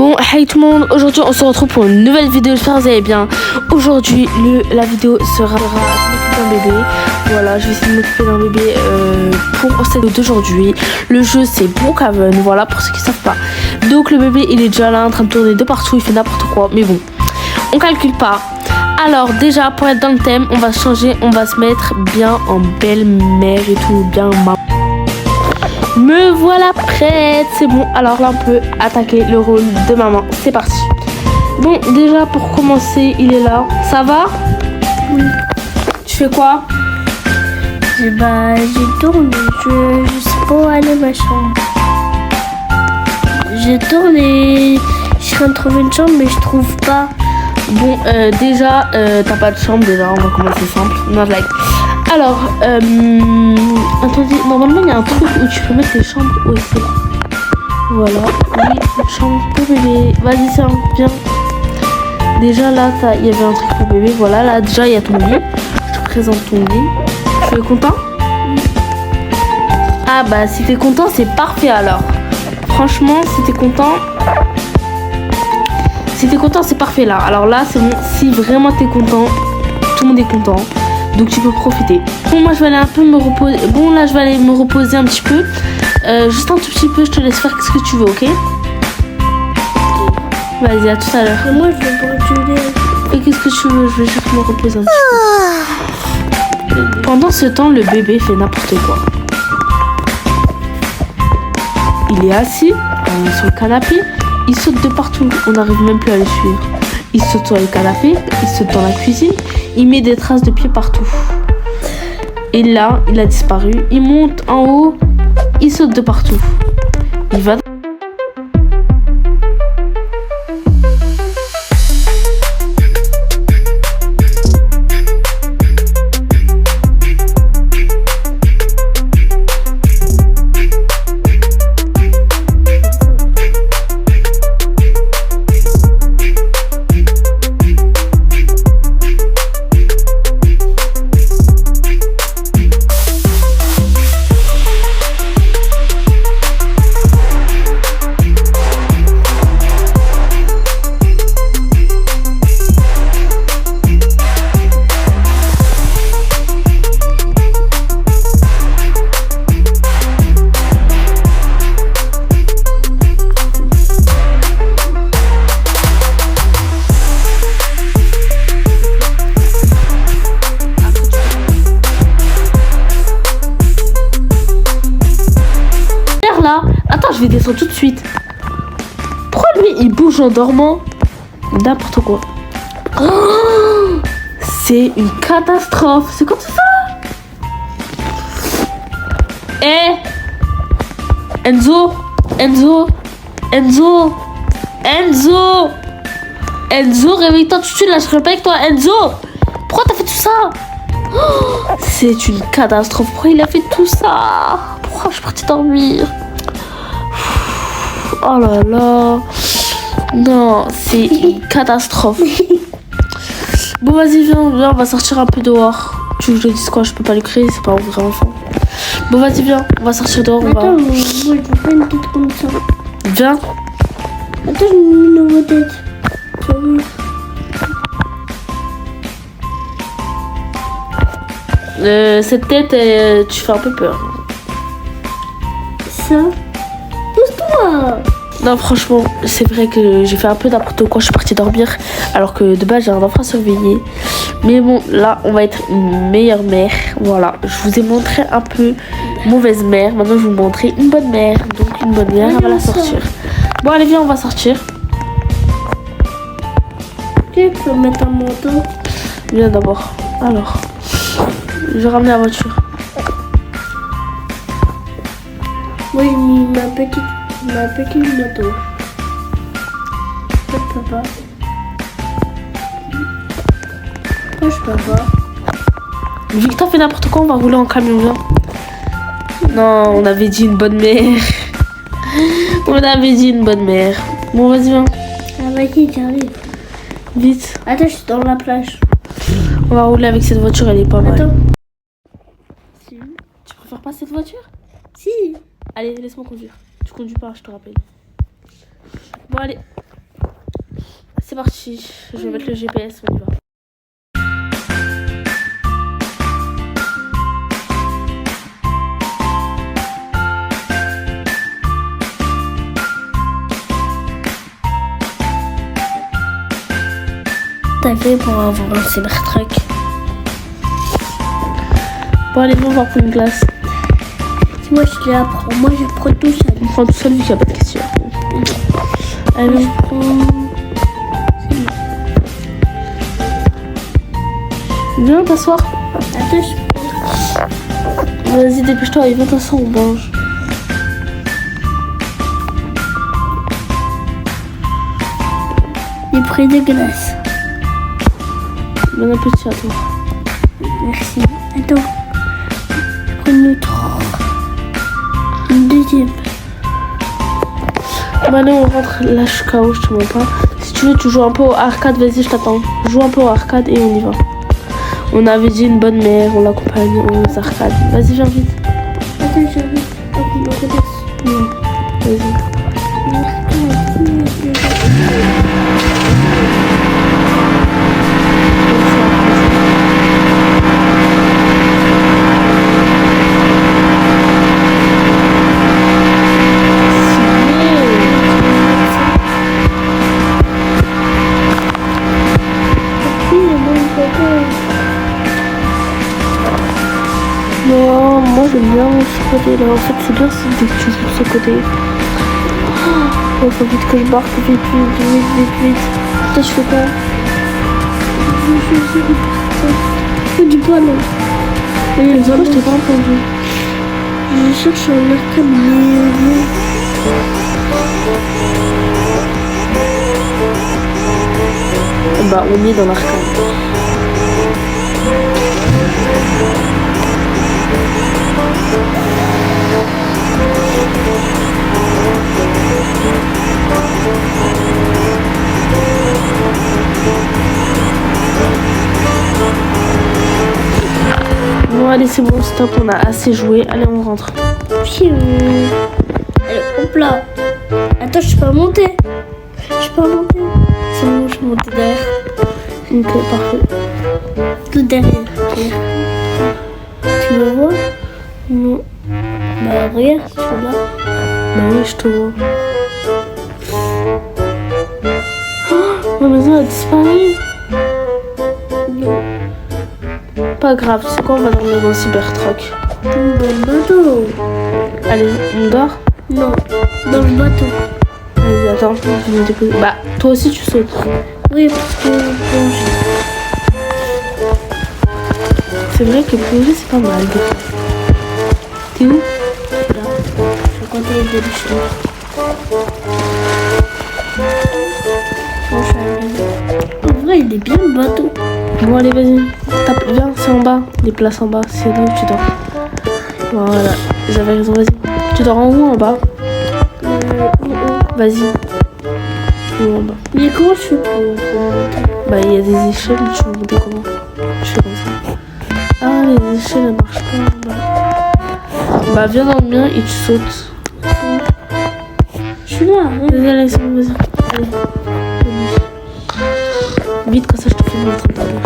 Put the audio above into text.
Bon, hey tout le monde, aujourd'hui on se retrouve pour une nouvelle vidéo, j'espère que vous allez bien. Aujourd'hui, la vidéo sera d'un bébé. Voilà, je vais essayer de m'occuper d'un bébé pour cette vidéo d'aujourd'hui. Le jeu c'est Brookhaven, voilà, pour ceux qui ne savent pas. Donc le bébé il est déjà là en train de tourner de partout, il fait n'importe quoi, mais bon, on calcule pas. Alors déjà, pour être dans le thème, on va changer, on va se mettre bien en belle-mère et tout, bien maman. Me voilà prête, c'est bon. Alors là on peut attaquer le rôle de maman, c'est parti. Bon, déjà pour commencer, il est là. Ça va? Oui. Tu fais quoi? J'ai tourné, je sais pas où aller ma chambre. J'ai tourné, je suis en train de trouver une chambre mais je trouve pas. Bon, déjà, t'as pas de chambre, déjà, on va commencer simple. Not like. Alors, attendez, normalement il y a un truc où tu peux mettre les chambres. Oui, c'est là. Voilà, oui, une chambre pour bébé. Vas-y, ça, viens. Déjà là, il y avait un truc pour bébé. Voilà, là, déjà, il y a ton lit. Je te présente ton lit. Tu es content? Ah, bah, si t'es content, c'est parfait alors. Franchement, si t'es content. Si t'es content, c'est parfait là. Alors là, c'est bon. Si vraiment t'es content, tout le monde est content. Donc tu peux profiter. Bon, moi je vais aller un peu me reposer. Bon, là je vais aller me reposer un petit peu. Juste un tout petit peu, je te laisse faire ce que tu veux, ok? Vas-y, à tout à l'heure. Et moi je vais brûler. Et qu'est-ce que tu veux? Je vais juste me reposer un petit peu. Pendant ce temps, le bébé fait n'importe quoi. Il est assis sur le canapé. Il saute de partout. On n'arrive même plus à le suivre. Il saute sur le canapé, il saute dans la cuisine, il met des traces de pieds partout. Et là, il a disparu. Il monte en haut, il saute de partout. Il va... Là, attends, je vais descendre tout de suite. Pourquoi lui il bouge en dormant? N'importe quoi. Oh, c'est une catastrophe. C'est comme ça. Eh, Enzo, réveille-toi tout de suite là, je serai pas avec toi. Enzo, pourquoi t'as fait tout ça? Oh, c'est une catastrophe. Pourquoi il a fait tout ça? Pourquoi je suis partie dormir? Oh là là. Non, c'est une catastrophe. Bon, vas-y, viens, on va sortir un peu dehors. Tu veux que je te dise quoi? Je peux pas lui créer, c'est pas un vrai enfant. Bon, vas-y, viens, on va sortir dehors. Attends, moi je veux pas une tête comme ça. Viens. Attends, je me mets dans ma tête. Cette tête, tu fais un peu peur. Ça? Pousse-toi! Non, franchement, c'est vrai que j'ai fait un peu n'importe quoi. Je suis partie dormir alors que de base j'ai un enfant surveillé. Mais bon, là, on va être une meilleure mère. Voilà, je vous ai montré un peu mauvaise mère. Maintenant, je vais vous montrer une bonne mère. Donc, une bonne mère, on va la sortir. Bon, allez, viens, on va sortir. Tu peux mettre un manteau? Viens d'abord. Alors, je vais ramener la voiture. Moi, j'ai mis ma petite moto. Je peux pas. Pourquoi je peux pas? Victor fait n'importe quoi, on va rouler en camion, viens. Non, on avait dit une bonne mère. On avait dit une bonne mère. Bon, vas-y, viens. Ah, vas-y, j'arrive. Vite. Attends, je suis dans la plage. On va rouler avec cette voiture, elle est pas mal. Attends. Si. Tu préfères pas cette voiture? Si. Allez, laisse-moi conduire. Tu conduis pas, je te rappelle. Bon, allez. c'est parti. Je vais mettre le GPS, on y va. T'as fait pour avoir un Cybertruck? Bon, allez, viens, on va prendre une glace. Si moi je l'apprends, moi je prends tout seul. On prend tout seul vu qu'il n'y a pas de question. Allez, Je prends... viens t'asseoir. Attends, je prends... Vas-y, dépêche-toi, il va t'asseoir, on mange. J'ai pris des glaces. Bon appétit à toi. Merci. Attends. Je prends une autre. Une deuxième. Bon, allez, on rentre. Là, je suis KO, je te mens pas. Si tu veux, tu joues un peu au arcade, vas-y, je t'attends. Joue un peu au arcade et on y va. On avait dit une bonne mère, on l'accompagne aux arcades. Vas-y, viens vite. Attends, j'arrive. Non, vas-y. Non, moi j'aime bien ce côté là. En fait, c'est bien dès que tu joues de ce côté. Oh, faut vite que je barque, vite. Toi, tu fais quoi? Je fais du ballon. Oui, les autres, je t'ai pas entendu. Je cherche un arcade. Bah, on est dans l'arcade. Bon, allez, c'est bon, stop, on a assez joué. Allez, on rentre. Allez, hop là. Attends, je peux pas monter. C'est bon, je monte derrière. Ok, parfait. Tout derrière. Tu me vois? Non. Bah regarde, je suis là. Bah oui, je te vois. Oh, ma maison a disparu. Non. Pas grave, tu sais quoi, on va dormir dans le Cybertruck. Dans le bateau. Allez, on dort? Non, dans le bateau. Vas-y, attends, je vais me déposer. Bah, toi aussi tu sautes. Oui, parce que plonger. C'est vrai que plonger c'est pas mal. T'es où? Là, je comptais les délusions. En vrai, il est bien le bateau. Bon, allez, vas-y. Tape, viens, c'est en bas. Les places en bas, c'est là où tu dors. Voilà, j'avais raison, vas-y. Tu dors en haut ou en bas? Vas-y. Ou en bas. Mais comment je fais pour monter? Bah, il y a des échelles, tu veux monter comment? Je fais comme ça. Ah, les échelles, elles marchent pas. Bah, viens dans le mien et tu sautes. Je suis là, hein. Vas-y, allez, c'est bon, vas-y. Allez. Vite, comme ça, je te filme en train de dormir.